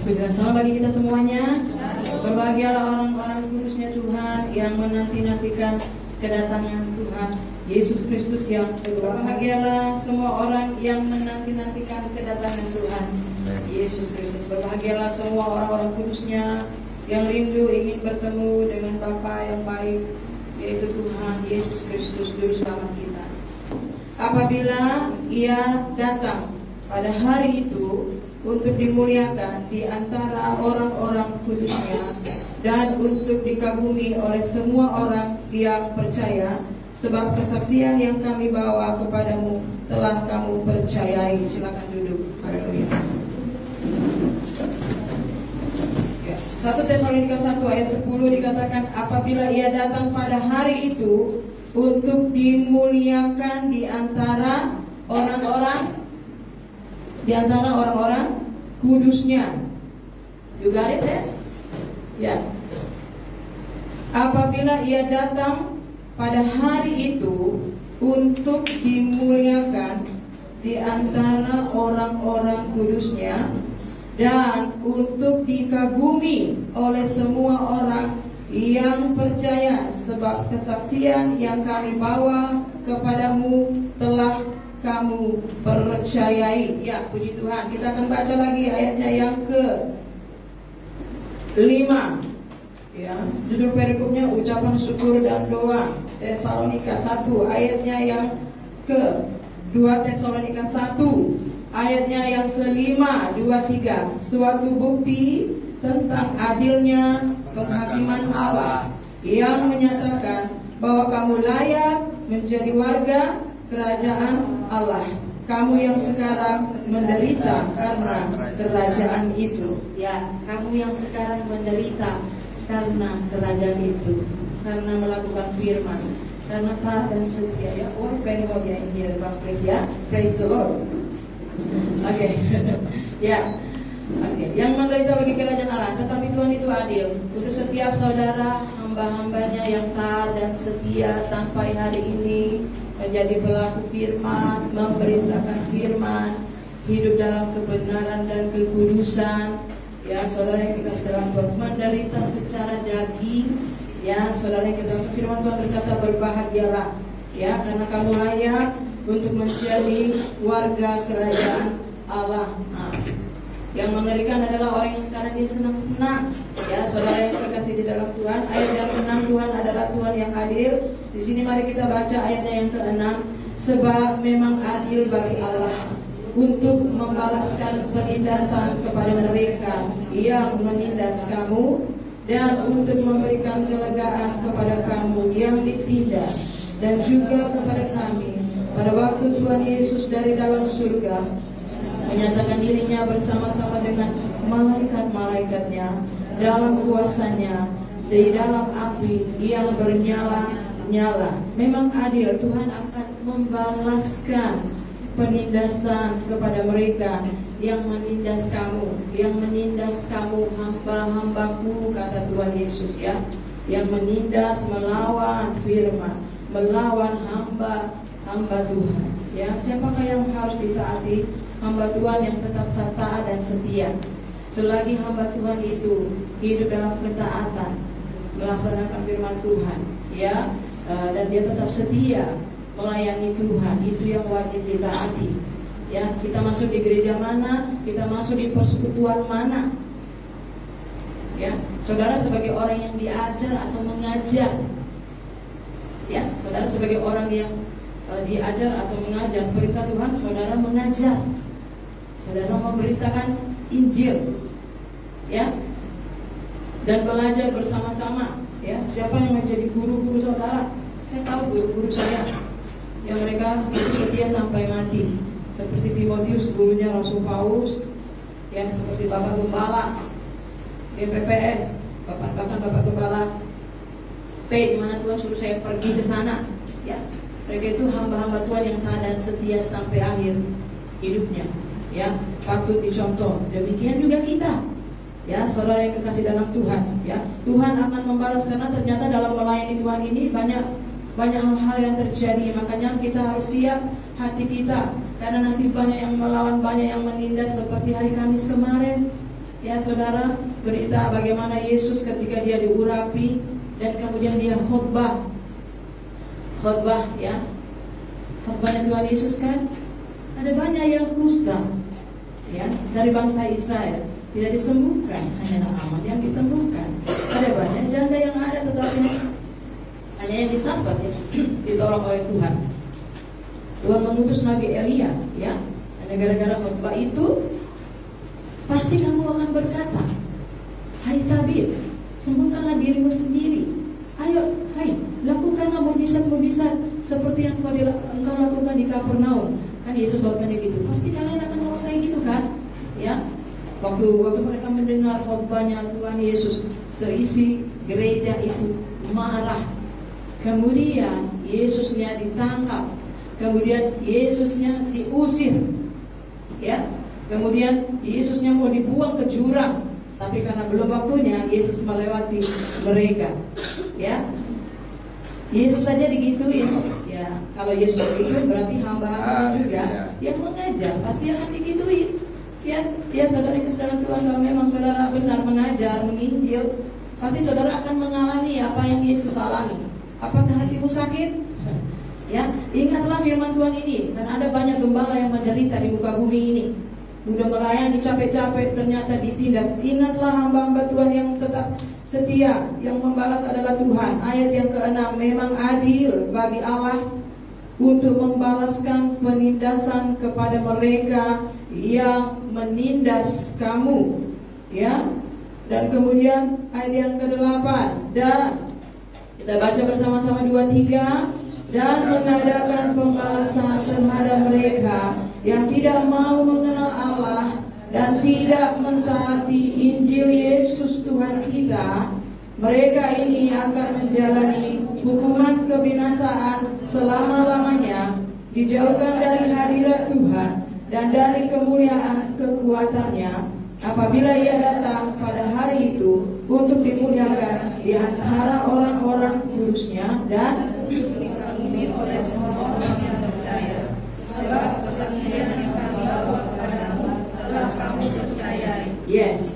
Puji dan salam bagi kita semuanya. Berbahagialah orang-orang kudusnya Tuhan yang menanti-nantikan kedatangan Tuhan Yesus Kristus yang kedua. Berbahagialah semua orang yang menanti-nantikan kedatangan Tuhan Yesus Kristus. Berbahagialah semua orang-orang kudusnya yang rindu ingin bertemu dengan Bapa yang baik, yaitu Tuhan Yesus Kristus Juru Selamat kita. Apabila Ia datang pada hari itu untuk dimuliakan di antara orang-orang kudusnya dan untuk dikagumi oleh semua orang yang percaya, sebab kesaksian yang kami bawa kepadamu telah kamu percayai. Silakan duduk. Haleluya. 1 Tesalonika 1 ayat 10 dikatakan, apabila Ia datang pada hari itu untuk dimuliakan di antara orang-orang kudusnya. You got it, ya? Apabila Ia datang pada hari itu untuk dimuliakan di antara orang-orang kudusnya dan untuk dikagumi oleh semua orang yang percaya, sebab kesaksian yang kami bawa kepadamu telah kamu percayai. Ya, puji Tuhan. Kita akan baca lagi ayatnya yang ke-5. Ya, judul perikopnya ucapan syukur dan doa. Tesalonika 1 ayatnya yang ke-2. Tesalonika 1 ayatnya yang ke-5, 2-3. Suatu bukti tentang adilnya penghakiman Allah yang menyatakan bahwa kamu layak menjadi warga kerajaan Allah. Kamu yang sekarang menderita karena kerajaan itu. Ya, kamu yang sekarang menderita karena kerajaan itu, karena melakukan firman, karena taat dan setia. Ya, what penny mau dia ini Bang Chris ya? Praise the Lord. Oke. Ya. Oke. Yang menderita bagi kerajaan Allah, tetapi Tuhan itu adil untuk setiap saudara hamba-hambanya yang taat dan setia sampai hari ini, menjadi pelaku firman, memberitakan firman, hidup dalam kebenaran dan kekudusan. Ya, saudara yang kita dalam Tuhan, menderita secara daging. Ya, saudara yang kita firman Tuhan berkata, berbahagialah, ya, karena kamu layak untuk menjadi warga kerajaan Allah. Nah, yang mengerikan adalah orang yang sekarang dia senang-senang. Ya, saudara yang terkasih di dalam Tuhan, ayat yang ke-6, Tuhan adalah Tuhan yang adil. Di sini mari kita baca ayatnya yang ke-6. Sebab memang adil bagi Allah untuk membalaskan penindasan kepada mereka yang menindas kamu, dan untuk memberikan kelegaan kepada kamu yang ditindas, dan juga kepada kami pada waktu Tuhan Yesus dari dalam surga menyatakan dirinya bersama-sama dengan malaikat-malaikatnya dalam kuasanya di dalam api yang bernyala-nyala. Memang adil, Tuhan akan membalaskan penindasan kepada mereka yang menindas kamu, hamba-hambaku, kata Tuhan Yesus, ya, yang menindas, melawan firman, melawan hamba Tuhan. Ya, siapakah yang harus ditaati? Hamba Tuhan yang tetap taat dan setia. Selagi hamba Tuhan itu hidup dalam ketaatan, melaksanakan firman Tuhan, ya, dan dia tetap setia melayani Tuhan, itu yang wajib ditaati. Ya, kita masuk di gereja mana, kita masuk di persekutuan mana. Ya, saudara sebagai orang yang diajar atau mengajar, ya, saudara sebagai orang yang diajar atau mengajar, perintah Tuhan, saudara mengajar, saudara memberitakan Injil, ya, dan belajar bersama-sama. Ya, siapa yang menjadi guru-guru saudara? Saya tahu guru-guru saya yang mereka itu setia sampai mati, seperti Timotius, gurunya Rasul Paulus, yang seperti Bapak Gembala GPPS, bahkan Bapak Gembala P, di mana Tuhan suruh saya pergi ke sana. Ya, mereka itu hamba-hamba Tuhan yang taat dan setia sampai akhir hidupnya. Ya, patut dicontoh. Demikian juga kita. Ya, saudara yang kekasih dalam Tuhan. Ya, Tuhan akan membalas, karena ternyata dalam melayani Tuhan ini banyak hal-hal yang terjadi. Makanya kita harus siap hati kita, karena nanti banyak yang melawan, banyak yang menindas, seperti hari Kamis kemarin. Ya saudara, berita bagaimana Yesus ketika dia diurapi dan kemudian dia khotbah ya, khotbahnya Tuhan Yesus kan, ada banyak yang kusta ya dari bangsa Israel tidak disembuhkan, hanya Naaman yang disembuhkan. Ada banyak janda yang ada tetapi hanya yang disambat ya, ditolong oleh Tuhan. Tuhan mengutus Nabi Elia ya, hanya gara-gara khotbah itu pasti kamu akan berkata, hai tabib, sembuhkanlah dirimu sendiri. Ayo, hai, lakukanlah mujizat-mujizat seperti yang engkau lakukan di Kapernaum. Kan Yesus waktu gitu, pasti kalian akan ngomong kayak gitu kan? Ya, waktu mereka mendengar khotbahnya Tuhan Yesus, seisi gereja itu marah. Kemudian Yesusnya ditangkap, kemudian Yesusnya diusir, ya. Kemudian Yesusnya mau dibuang ke jurang, tapi karena belum waktunya Yesus melewati mereka. Ya, Yesus saja digituin. Ya, kalau Yesus begitu berarti hamba-hamba juga yang mengajar pasti akan digituin. Ya saudara Tuhan, kalau memang saudara benar mengajar, menginjil, pasti saudara akan mengalami apa yang Yesus alami. Apakah hatimu sakit? Ya, ingatlah firman Tuhan ini. Dan ada banyak gembala yang menderita di muka bumi ini. Udah melayani capek-capek ternyata ditindas. Ingatlah hamba-hamba Tuhan yang tetap setia, yang membalas adalah Tuhan. Ayat yang ke-6, memang adil bagi Allah untuk membalaskan penindasan kepada mereka yang menindas kamu. Ya. Dan kemudian ayat yang ke-8, dan kita baca bersama-sama 2-3, dan mengadakan pembalasan terhadap mereka yang tidak mau mengenal Allah dan tidak mentaati Injil Yesus Tuhan kita. Mereka ini akan menjalani hukuman kebinasaan selama-lamanya, dijauhkan dari hadirat Tuhan dan dari kemuliaan kekuatannya apabila ia datang pada hari itu untuk dimuliakan di antara orang-orang kudusnya dan oleh semua orang yang percaya. Sebab kesaksian yang kami bawa kepadamu telah kamu percayai. Yes,